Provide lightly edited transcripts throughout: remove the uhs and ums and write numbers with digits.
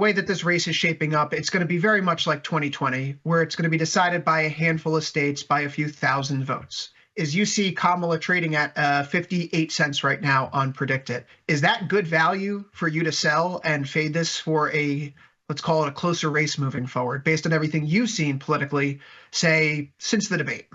way that this race is shaping up, it's going to be very much like 2020, where it's going to be decided by a handful of states by a few thousand votes. Is you see Kamala trading at 58 cents right now on Predicted. Is that good value for you to sell and fade this for a, let's call it a closer race moving forward, based on everything you've seen politically, say, since the debate?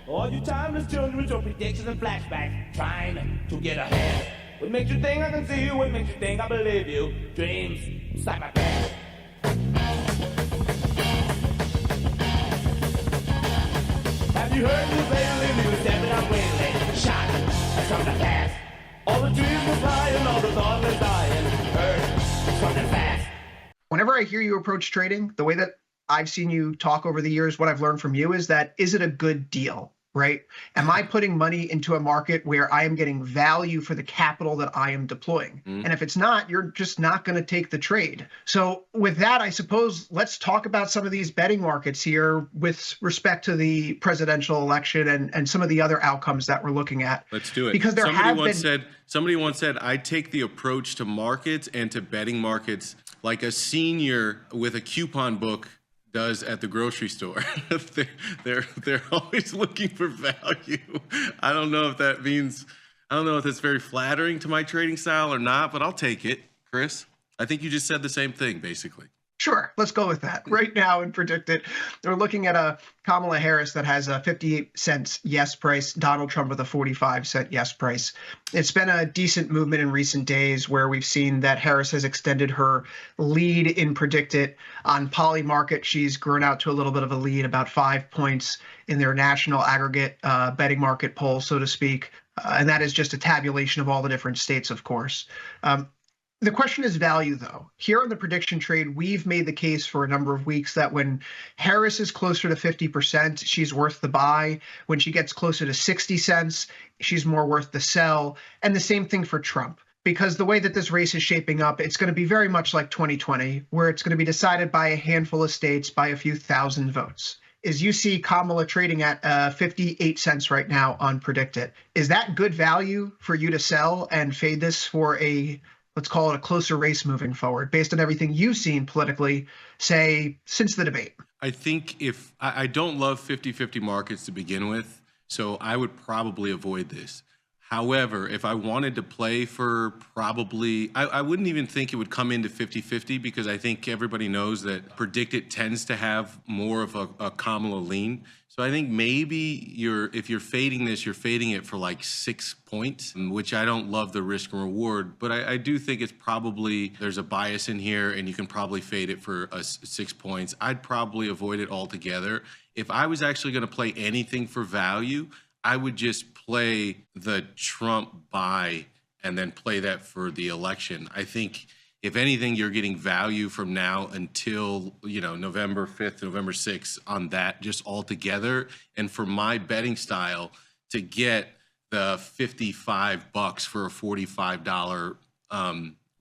All you timeless children with your predictions and flashbacks, trying to get ahead. What makes you think I can see you? What makes you think I believe you? Dreams inside my bed. Have you heard me lately? We were stepping up wailing, shot that's from the past. All the dreams were flying, all the thoughts were dying. Heard it's coming fast. Whenever I hear you approach trading, the way that I've seen you talk over the years, what I've learned from you is that, is it a good deal? Right? Am I putting money into a market where I am getting value for the capital that I am deploying? And if it's not, you're just not going to take the trade. So with that, I suppose let's talk about some of these betting markets here with respect to the presidential election and some of the other outcomes that we're looking at. Let's do it. Because somebody once said, I take the approach to markets and to betting markets like a senior with a coupon book does at the grocery store. they're always looking for value. I don't know if that's very flattering to my trading style or not, but I'll take it. Chris, I think you just said the same thing, basically. Sure, let's go with that. Right now in Predicted, we're looking at a Kamala Harris that has a 58 cents yes price, Donald Trump with a 45-cent yes price. It's been a decent movement in recent days where we've seen that Harris has extended her lead in Predicted. On Poly Market, she's grown out to a little bit of a lead, about 5 points in their national aggregate betting market poll, so to speak. And that is just a tabulation of all the different states, of course. The question is value, though. Here on the prediction trade, we've made the case for a number of weeks that when Harris is closer to 50%, she's worth the buy. When she gets closer to 60 cents, she's more worth the sell. And the same thing for Trump. Because the way that this race is shaping up, it's going to be very much like 2020, where it's going to be decided by a handful of states by a few thousand votes. Is you see Kamala trading at 58 cents right now on Predicted. Is that good value for you to sell and fade this for a, let's call it a closer race moving forward, based on everything you've seen politically, say, since the debate? I think I don't love 50-50 markets to begin with, so I would probably avoid this. However, if I wanted to play for probably, I wouldn't even think it would come into 50-50 because I think everybody knows that Predicted tends to have more of a Kamala lean. So I think maybe if you're fading this, you're fading it for like 6 points, which I don't love the risk and reward, but I do think it's probably, there's a bias in here and you can probably fade it for 6 points. I'd probably avoid it altogether. If I was actually going to play anything for value, I would just play the Trump buy and then play that for the election. I think if anything, you're getting value from now until, November 5th, November 6th on that just altogether. And for my betting style, to get the $55 for a $45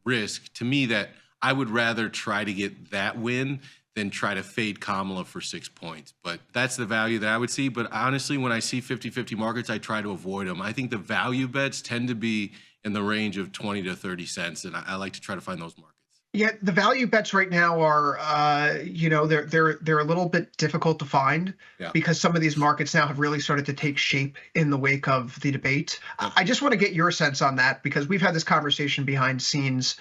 risk, to me, that I would rather try to get that win than try to fade Kamala for 6 points. But that's the value that I would see. But honestly, when I see 50-50 markets, I try to avoid them. I think the value bets tend to be in the range of 20 to 30 cents. And I like to try to find those markets. Yeah, the value bets right now are, they're a little bit difficult to find because some of these markets now have really started to take shape in the wake of the debate. I just want to get your sense on that because we've had this conversation behind scenes.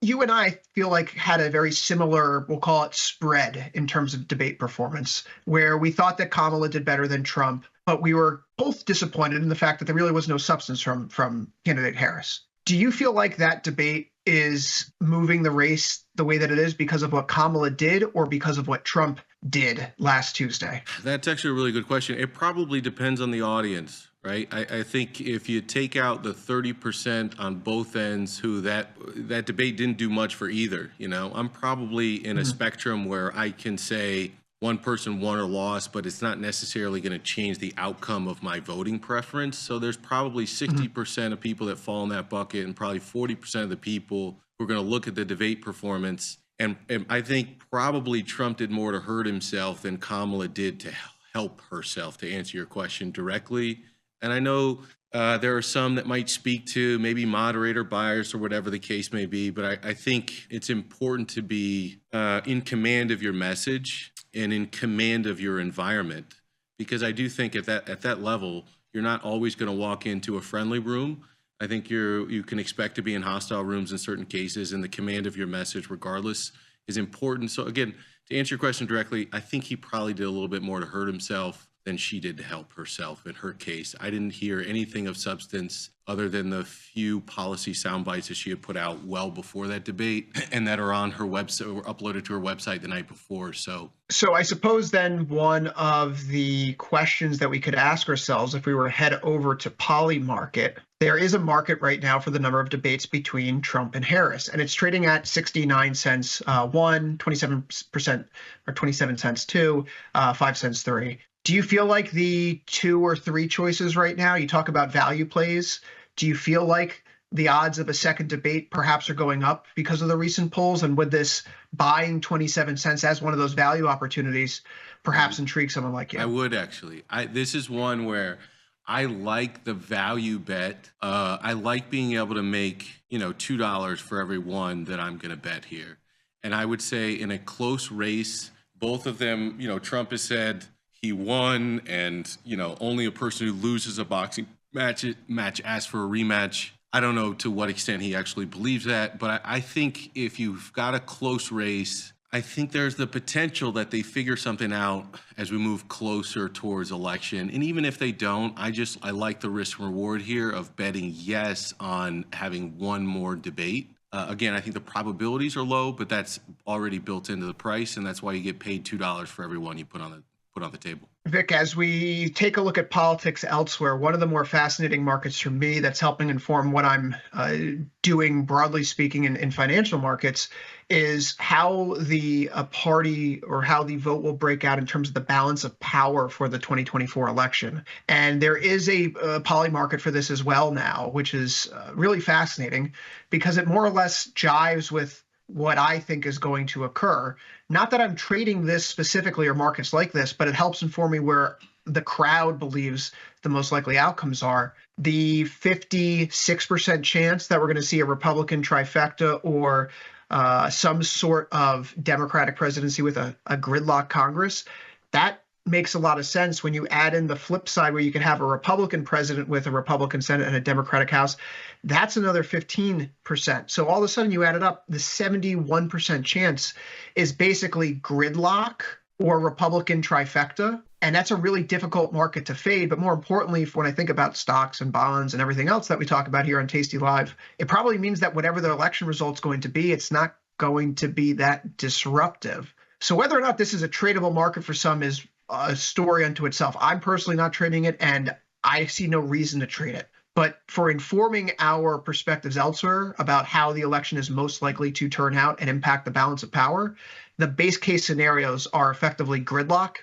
You and I feel like had a very similar, we'll call it spread in terms of debate performance, where we thought that Kamala did better than Trump, but we were both disappointed in the fact that there really was no substance from candidate Harris. Do you feel like that debate is moving the race the way that it is because of what Kamala did or because of what Trump did last Tuesday? That's actually a really good question. It probably depends on the audience. Right. I think if you take out the 30% on both ends who that debate didn't do much for either, I'm probably in a spectrum where I can say one person won or lost, but it's not necessarily going to change the outcome of my voting preference. So there's probably 60% of people that fall in that bucket and probably 40% of the people who are going to look at the debate performance. And I think probably Trump did more to hurt himself than Kamala did to help herself, to answer your question directly. And I know there are some that might speak to maybe moderator bias or whatever the case may be, but I think it's important to be in command of your message and in command of your environment, because I do think at that level, you're not always going to walk into a friendly room. I think you can expect to be in hostile rooms in certain cases, and the command of your message, regardless, is important. So again, to answer your question directly, I think he probably did a little bit more to hurt himself than she did to help herself in her case. I didn't hear anything of substance other than the few policy sound bites that she had put out well before that debate and that are on her website or uploaded to her website the night before. So I suppose then one of the questions that we could ask ourselves if we were to head over to Polymarket, there is a market right now for the number of debates between Trump and Harris, and it's trading at 69 cents one, 27% or 27 cents two, 5 cents three. Do you feel like the 2 or 3 choices right now, you talk about value plays, do you feel like the odds of a second debate perhaps are going up because of the recent polls? And would this buying 27 cents as one of those value opportunities perhaps intrigue someone like you? I would actually. This is one where I like the value bet. I like being able to make, $2 for every one that I'm going to bet here. And I would say in a close race, both of them, Trump has said he won, and only a person who loses a boxing match asks for a rematch. I don't know to what extent he actually believes that, but I think if you've got a close race, I think there's the potential that they figure something out as we move closer towards election. And even if they don't, I like the risk and reward here of betting yes on having one more debate. Again, I think the probabilities are low, but that's already built into the price, and that's why you get paid $2 for every one you put on the table. Vic, as we take a look at politics elsewhere, one of the more fascinating markets for me that's helping inform what I'm doing, broadly speaking, in financial markets is how the party or how the vote will break out in terms of the balance of power for the 2024 election. And there is a poly market for this as well now, which is really fascinating because it more or less jives with what I think is going to occur. Not that I'm trading this specifically or markets like this, but it helps inform me where the crowd believes the most likely outcomes are. The 56% chance that we're going to see a Republican trifecta or some sort of Democratic presidency with a gridlock Congress, that makes a lot of sense when you add in the flip side where you can have a Republican president with a Republican Senate and a Democratic House. That's another 15%. So all of a sudden you add it up, the 71% chance is basically gridlock or Republican trifecta. And that's a really difficult market to fade. But more importantly, when I think about stocks and bonds and everything else that we talk about here on Tasty Live, it probably means that whatever the election result's going to be, it's not going to be that disruptive. So whether or not this is a tradable market for some is a story unto itself. I'm personally not trading it, and I see no reason to trade it. But for informing our perspectives elsewhere about how the election is most likely to turn out and impact the balance of power, the base case scenarios are effectively gridlock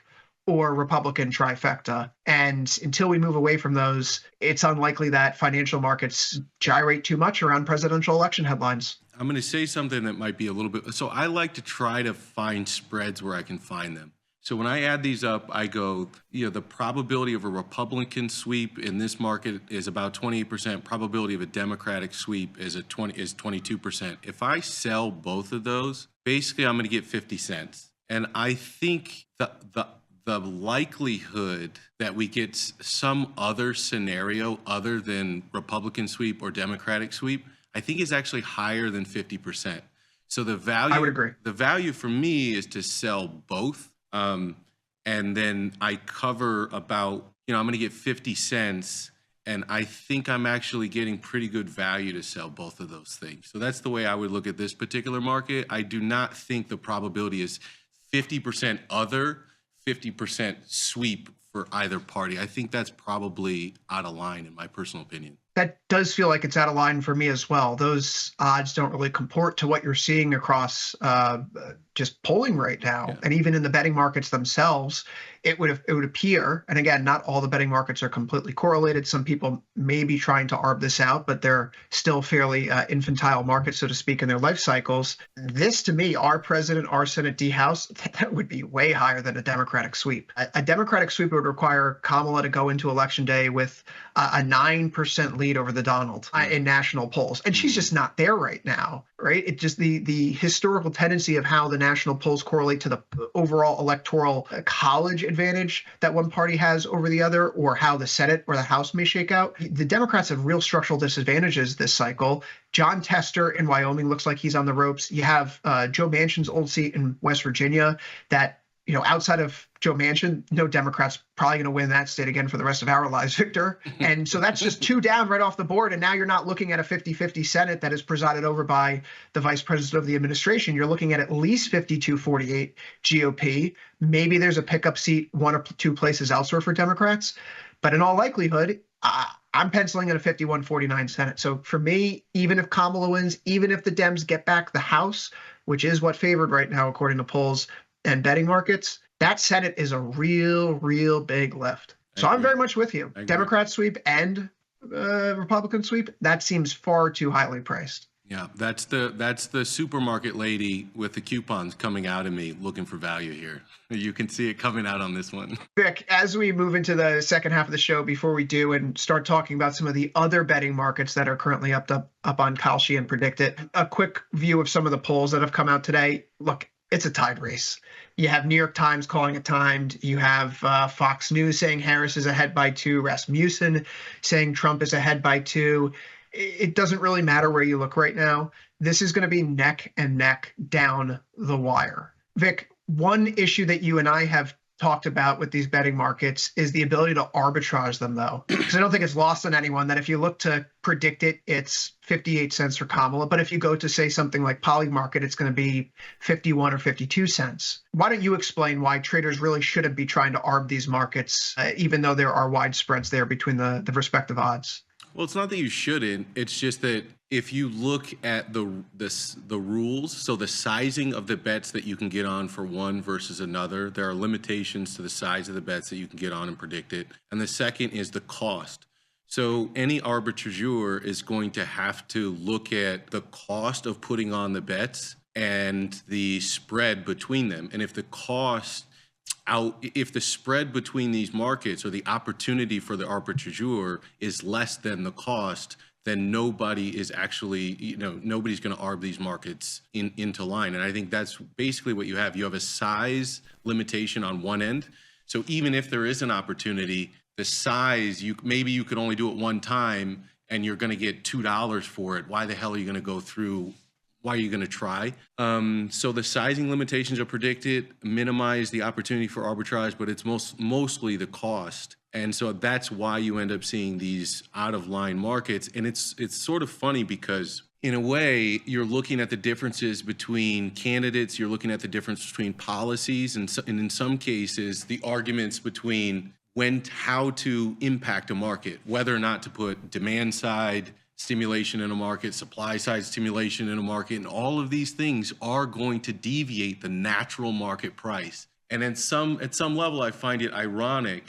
or Republican trifecta. And until we move away from those, it's unlikely that financial markets gyrate too much around presidential election headlines. I'm going to say something that might be a little bit. So I like to try to find spreads where I can find them. So when I add these up, I go, the probability of a Republican sweep in this market is about 28%. Probability of a Democratic sweep is 22%. If I sell both of those, basically I'm going to get 50 cents. And I think the likelihood that we get some other scenario other than Republican sweep or Democratic sweep, I think is actually higher than 50%. So the value, I would agree. The value for me is to sell both. And then I cover about, I'm going to get 50 cents, and I think I'm actually getting pretty good value to sell both of those things. So that's the way I would look at this particular market. I do not think the probability is 50% other, 50% sweep for either party. I think that's probably out of line in my personal opinion. That does feel like it's out of line for me as well. Those odds don't really comport to what you're seeing across just polling right now. Yeah. And even in the betting markets themselves, it would appear, and again, not all the betting markets are completely correlated. Some people may be trying to arb this out, but they're still fairly infantile markets, so to speak, in their life cycles. This, to me, our president, our Senate D House, that would be way higher than a Democratic sweep. A Democratic sweep would require Kamala to go into Election Day with a 9% lead over the Donald in national polls. And she's just not there right now, right? It just the historical tendency of how the national polls correlate to the overall electoral college advantage that one party has over the other, or how the Senate or the House may shake out. The Democrats have real structural disadvantages this cycle. John Tester in Wyoming looks like he's on the ropes. You have Joe Manchin's old seat in West Virginia that, outside of Joe Manchin, no Democrat's probably going to win that state again for the rest of our lives, Victor. And so that's just 2 down right off the board. And now you're not looking at a 50-50 Senate that is presided over by the vice president of the administration. You're looking at least 52-48 GOP. Maybe there's a pickup seat 1 or 2 places elsewhere for Democrats. But in all likelihood, I'm penciling in a 51-49 Senate. So for me, even if Kamala wins, even if the Dems get back the House, which is what favored right now according to polls and betting markets, that Senate is a real big lift. So I'm very much with you. Democrat sweep and Republican sweep, that seems far too highly priced. Yeah, that's the supermarket lady with the coupons coming out of me looking for value here. You can see it coming out on this one. Vic, as we move into the second half of the show, before we do and start talking about some of the other betting markets that are currently up on Kalshi and Predict It, a quick view of some of the polls that have come out today. Look, it's a tied race. You have New York Times calling it timed. You have Fox News saying Harris is ahead by 2. Rasmussen saying Trump is ahead by 2. It doesn't really matter where you look right now. This is going to be neck and neck down the wire. Vic, one issue that you and I have talked about with these betting markets is the ability to arbitrage them, though. Because I don't think it's lost on anyone that if you look to Predict It, it's 58 cents for Kamala. But if you go to, say, something like Polymarket, it's going to be 51 or 52 cents. Why don't you explain why traders really shouldn't be trying to arb these markets, even though there are wide spreads there between the respective odds? Well, it's not that you shouldn't. It's just that if you look at the rules, so the sizing of the bets that you can get on for one versus another, there are limitations to the size of the bets that you can get on and Predict It. And the second is the cost. So any arbitrageur is going to have to look at the cost of putting on the bets and the spread between them. And if the spread between these markets or the opportunity for the arbitrageur is less than the cost, then nobody is actually, nobody's going to arb these markets into line. And I think that's basically what you have. You have a size limitation on one end. So even if there is an opportunity, the size, maybe you could only do it one time and you're going to get $2 for it. Why the hell are you going to go through? Why are you going to try? So the sizing limitations are predicted, minimize the opportunity for arbitrage, but it's mostly the cost. And so that's why you end up seeing these out-of-line markets. And it's sort of funny because, in a way, you're looking at the differences between candidates, you're looking at the difference between policies, and in some cases, the arguments between how to impact a market, whether or not to put demand side stimulation in a market, supply side stimulation in a market, and all of these things are going to deviate the natural market price. And at some level, I find it ironic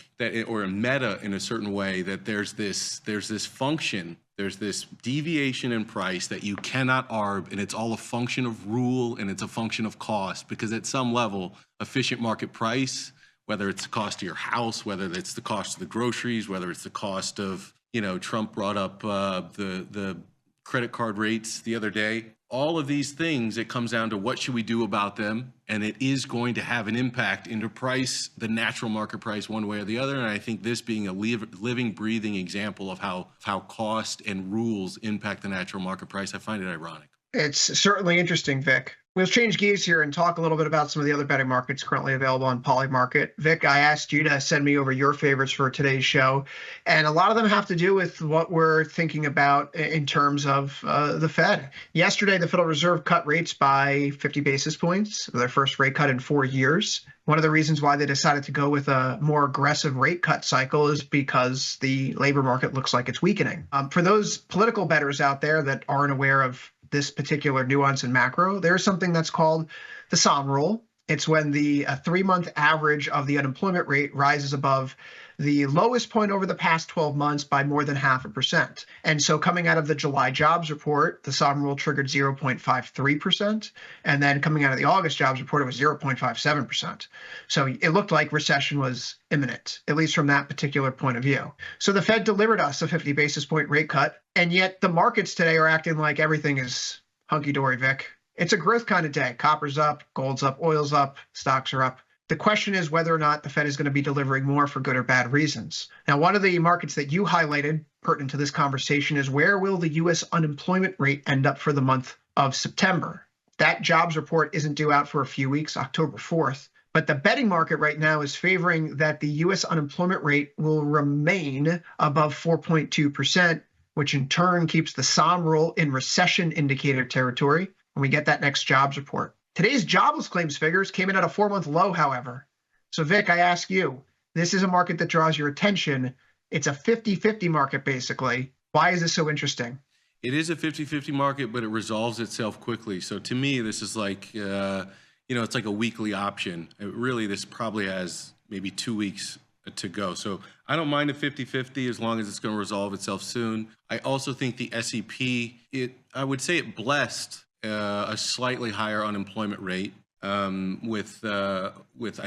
or a meta in a certain way, that there's this function, there's this deviation in price that you cannot arb, and it's all a function of rule and it's a function of cost, because at some level, efficient market price, whether it's the cost of your house, whether it's the cost of the groceries, whether it's the cost of, Trump brought up the credit card rates the other day. All of these things, it comes down to what should we do about them, and it is going to have an impact into price, the natural market price, one way or the other. And I think this being a living, breathing example of how cost and rules impact the natural market price, I find it ironic. It's certainly interesting, Vic. We'll change gears here and talk a little bit about some of the other betting markets currently available on Polymarket. Vic, I asked you to send me over your favorites for today's show, and a lot of them have to do with what we're thinking about in terms of the Fed. Yesterday, the Federal Reserve cut rates by 50 basis points, their first rate cut in 4 years. One of the reasons why they decided to go with a more aggressive rate cut cycle is because the labor market looks like it's weakening. For those political bettors out there that aren't aware of this particular nuance in macro, there's something that's called the SOM rule. It's when the 3-month average of the unemployment rate rises above the lowest point over the past 12 months by more than 0.5%. And so coming out of the July jobs report, the sovereign rule triggered 0.53%. And then coming out of the August jobs report, it was 0.57%. So it looked like recession was imminent, at least from that particular point of view. So the Fed delivered us a 50 basis point rate cut. And yet the markets today are acting like everything is hunky-dory, Vic. It's a growth kind of day. Copper's up, gold's up, oil's up, stocks are up. The question is whether or not the Fed is going to be delivering more for good or bad reasons. Now, one of the markets that you highlighted pertinent to this conversation is where will the U.S. unemployment rate end up for the month of September? That jobs report isn't due out for a few weeks, October 4th. But the betting market right now is favoring that the U.S. unemployment rate will remain above 4.2%, which in turn keeps the SOM rule in recession indicator territory when we get that next jobs report. Today's jobless claims figures came in at a 4-month low, however. So, Vic, I ask you, this is a market that draws your attention. It's a 50-50 market, basically. Why is this so interesting? It is a 50-50 market, but it resolves itself quickly. So to me, this is like, it's like a weekly option. This probably has maybe 2 weeks to go. So I don't mind a 50-50 as long as it's going to resolve itself soon. I also think the SEP, I would say it blessed a slightly higher unemployment rate with I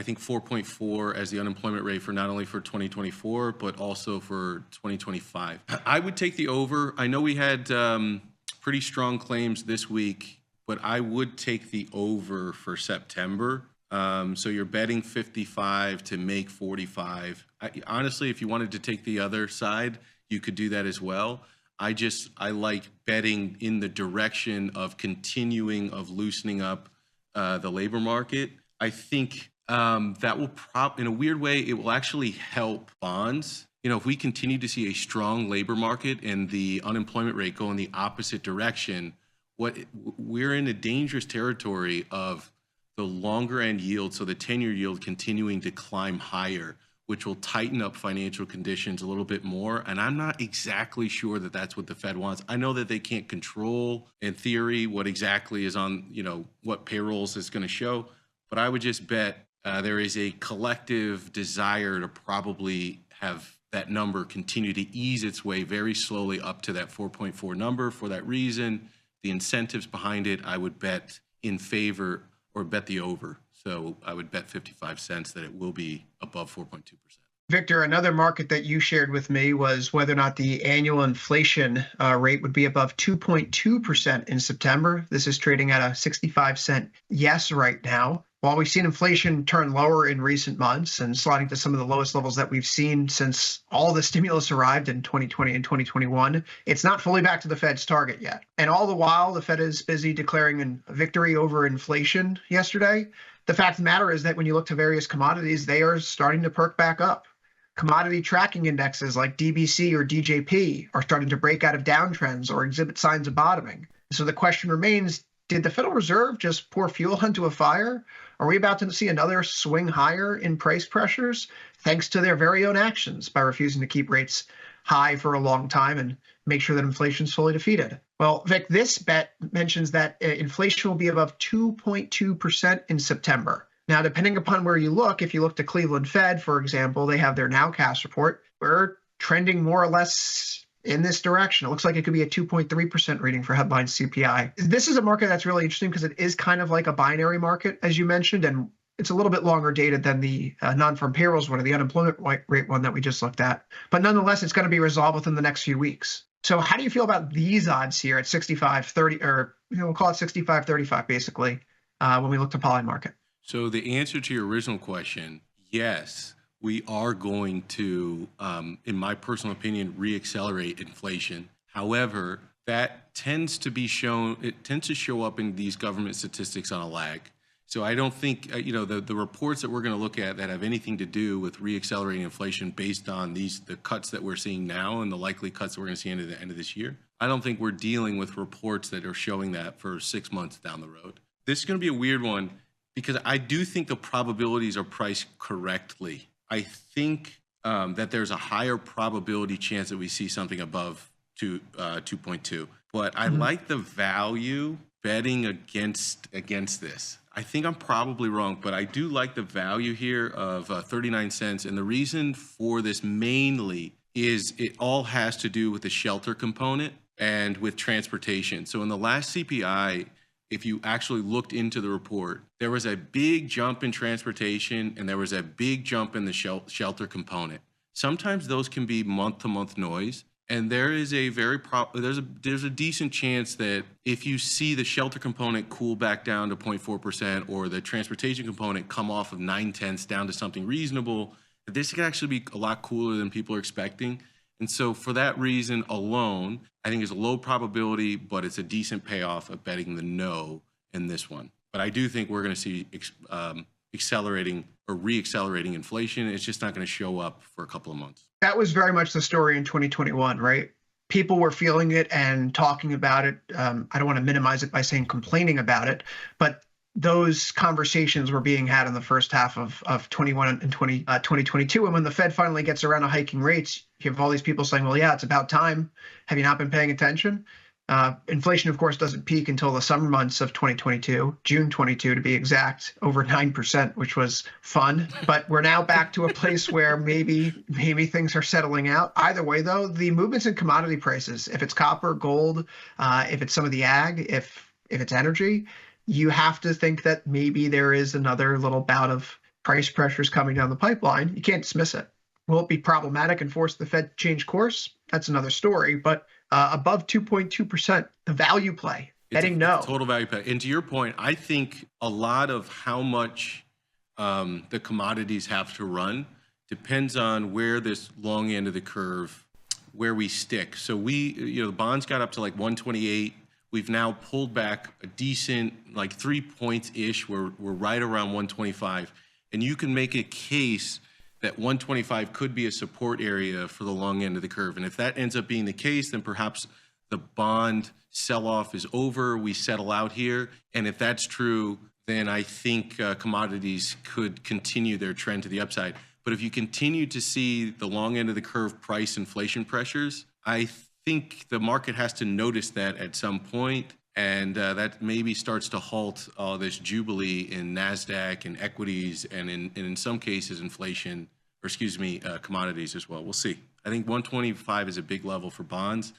think 4.4 as the unemployment rate for not only for 2024 but also for 2025. I would take the over. I know we had pretty strong claims this week, but I would take the over for September. So you're betting 55 to make 45. Honestly, if you wanted to take the other side, you could do that as well. I like betting in the direction of continuing of loosening up the labor market. I think that will in a weird way, it will actually help bonds. If we continue to see a strong labor market and the unemployment rate go in the opposite direction, we're in a dangerous territory of the longer end yield, so the 10-year yield continuing to climb higher, which will tighten up financial conditions a little bit more. And I'm not exactly sure that that's what the Fed wants. I know that they can't control, in theory, what exactly is on, what payrolls is going to show. But I would just bet there is a collective desire to probably have that number continue to ease its way very slowly up to that 4.4 number. For that reason, the incentives behind it, I would bet in favor or bet the over. So I would bet 55 cents that it will be above 4.2%. Victor, another market that you shared with me was whether or not the annual inflation rate would be above 2.2% in September. This is trading at a 65-cent yes right now. While we've seen inflation turn lower in recent months and sliding to some of the lowest levels that we've seen since all the stimulus arrived in 2020 and 2021, it's not fully back to the Fed's target yet. And all the while, the Fed is busy declaring a victory over inflation yesterday. The fact of the matter is that when you look to various commodities, they are starting to perk back up. Commodity tracking indexes like DBC or DJP are starting to break out of downtrends or exhibit signs of bottoming. So the question remains, did the Federal Reserve just pour fuel into a fire? Are we about to see another swing higher in price pressures thanks to their very own actions by refusing to keep rates high for a long time and make sure that inflation is fully defeated? Well, Vic, this bet mentions that inflation will be above 2.2% in September. Now, depending upon where you look, if you look to Cleveland Fed, for example, they have their nowcast report. We're trending more or less in this direction. It looks like it could be a 2.3% reading for headline CPI. This is a market that's really interesting because it is kind of like a binary market, as you mentioned, and it's a little bit longer dated than the non-farm payrolls one or the unemployment rate one that we just looked at. But nonetheless, it's going to be resolved within the next few weeks. So how do you feel about these odds here at 65.30, or we'll call it 65.35 basically, when we look to poly market? So the answer to your original question, yes, we are going to, in my personal opinion, reaccelerate inflation. However, that tends to show up in these government statistics on a lag. So I don't think, the reports that we're going to look at that have anything to do with reaccelerating inflation based on the cuts that we're seeing now and the likely cuts that we're going to see into the end of this year, I don't think we're dealing with reports that are showing that for 6 months down the road. This is going to be a weird one because I do think the probabilities are priced correctly. I think that there's a higher probability chance that we see something above 2.2, but I like the value betting against this. I think I'm probably wrong, but I do like the value here of 39 cents. And the reason for this mainly is it all has to do with the shelter component and with transportation. So in the last CPI, if you actually looked into the report, there was a big jump in transportation and there was a big jump in the shelter component. Sometimes those can be month-to-month noise. And there is a there's a decent chance that if you see the shelter component cool back down to 0.4% or the transportation component come off of 9/10 down to something reasonable, that this could actually be a lot cooler than people are expecting. And so for that reason alone, I think it's a low probability, but it's a decent payoff of betting the no in this one. But I do think we're going to see accelerating or re-accelerating inflation. It's just not going to show up for a couple of months. That was very much the story in 2021, right? People were feeling it and talking about it. I don't want to minimize it by saying complaining about it, but those conversations were being had in the first half of 21 and 2022. And when the Fed finally gets around to hiking rates, you have all these people saying, well, yeah, it's about time. Have you not been paying attention? Inflation, of course, doesn't peak until the summer months of 2022, June 22 to be exact, over 9%, which was fun. But we're now back to a place where maybe things are settling out. Either way, though, the movements in commodity prices, if it's copper, gold, if it's some of the ag, if it's energy, you have to think that maybe there is another little bout of price pressures coming down the pipeline. You can't dismiss it. Will it be problematic and force the Fed to change course? That's another story. But above 2.2%, the value play, betting no. Total value play. And to your point, I think a lot of how much the commodities have to run depends on where this long end of the curve, where we stick. So the bonds got up to like 128. We've now pulled back a decent, like 3 points-ish. We're right around 125. And you can make a case that 125 could be a support area for the long end of the curve. And if that ends up being the case, then perhaps the bond sell-off is over, we settle out here. And if that's true, then I think commodities could continue their trend to the upside. But if you continue to see the long end of the curve price inflation pressures, I think the market has to notice that at some point, and that maybe starts to halt all this jubilee in NASDAQ and equities and in some cases inflation, or commodities as well. We'll see. I think 125 is a big level for bonds.